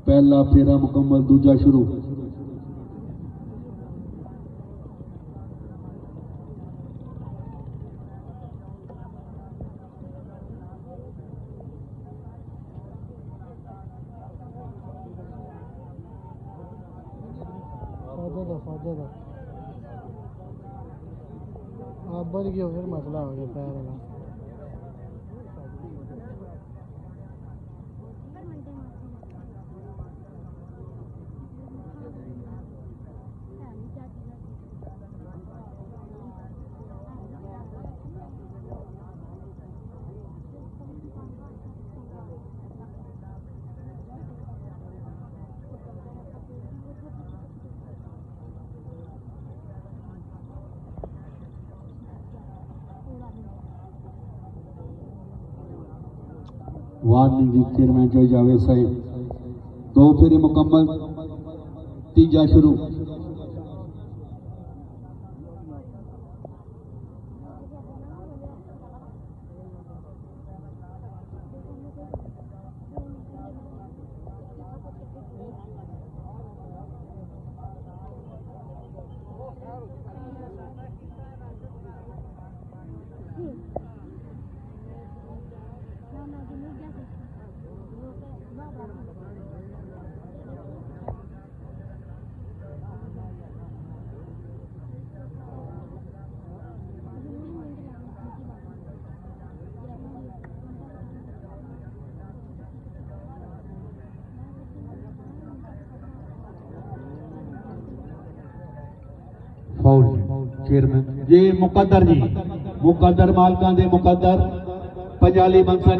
पहला फेरा मुकम्मल, दूजा शुरू। बढ़ गया फिर मसला हो गया पैर का। वार्निंग चेयरमैन जज जावेद साहिब। दो फेरे मुकम्मल, तीजा शुरू। फाउल चेयरमैन जी मुकद्दर जी, मुकद्दर मालकां दे मुकद्दर पंजाली बंसन